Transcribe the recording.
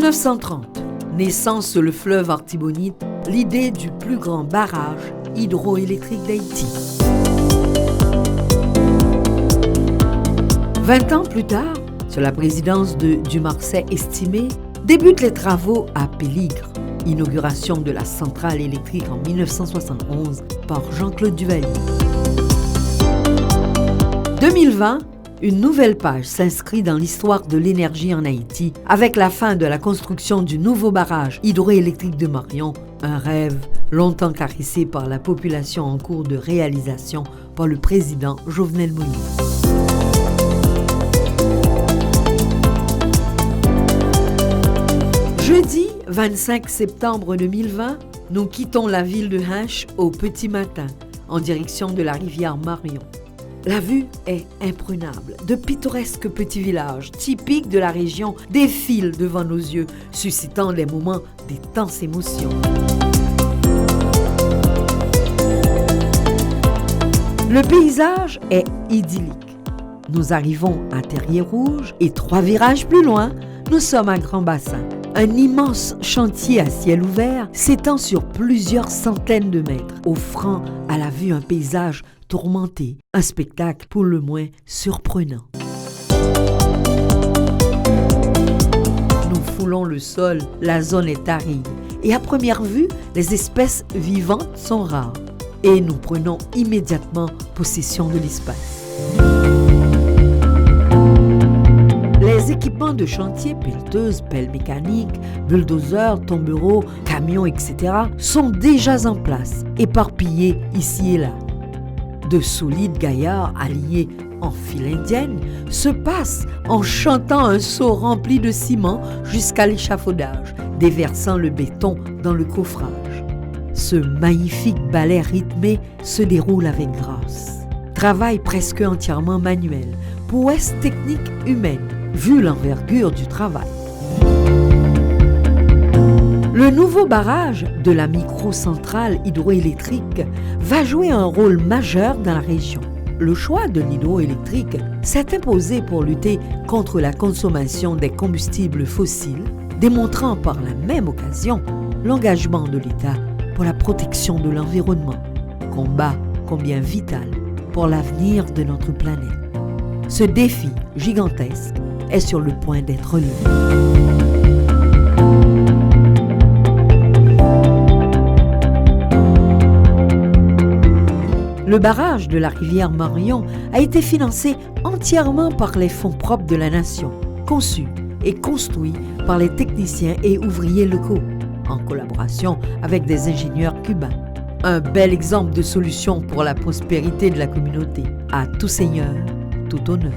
1930, naissance sur le fleuve Artibonite, l'idée du plus grand barrage hydroélectrique d'Haïti. 20 ans plus tard, sous la présidence de Dumarsais Estimé, débutent les travaux à Péligre. Inauguration de la centrale électrique en 1971 par Jean-Claude Duvalier. 2020, une nouvelle page s'inscrit dans l'histoire de l'énergie en Haïti avec la fin de la construction du nouveau barrage hydroélectrique de Marion, un rêve longtemps caressé par la population en cours de réalisation par le président Jovenel Moïse. Jeudi 25 septembre 2020, nous quittons la ville de Hinche au petit matin en direction de la rivière Marion. La vue est imprenable. De pittoresques petits villages typiques de la région défilent devant nos yeux, suscitant des moments d'intense émotion. Le paysage est idyllique. Nous arrivons à Terrier-Rouge et 3 virages plus loin, nous sommes à Grand Bassin. Un immense chantier à ciel ouvert s'étend sur plusieurs centaines de mètres, offrant à la vue un paysage tourmenté, un spectacle pour le moins surprenant. Nous foulons le sol, la zone est aride et à première vue, les espèces vivantes sont rares et nous prenons immédiatement possession de l'espace. Les équipements de chantier, pelleteuses, pelles mécaniques, bulldozers, tombereaux, camions, etc. sont déjà en place, éparpillés ici et là. De solides gaillards alliés en file indienne se passent en chantant un seau rempli de ciment jusqu'à l'échafaudage, déversant le béton dans le coffrage. Ce magnifique ballet rythmé se déroule avec grâce. Travail presque entièrement manuel, prouesse technique humaine, vu l'envergure du travail. Le nouveau barrage de la microcentrale hydroélectrique va jouer un rôle majeur dans la région. Le choix de l'hydroélectrique s'est imposé pour lutter contre la consommation des combustibles fossiles, démontrant par la même occasion l'engagement de l'État pour la protection de l'environnement, combat combien vital pour l'avenir de notre planète. Ce défi gigantesque est sur le point d'être relevé. Le barrage de la rivière Marion a été financé entièrement par les fonds propres de la nation, conçu et construit par les techniciens et ouvriers locaux, en collaboration avec des ingénieurs cubains. Un bel exemple de solution pour la prospérité de la communauté. À tout seigneur, tout honneur.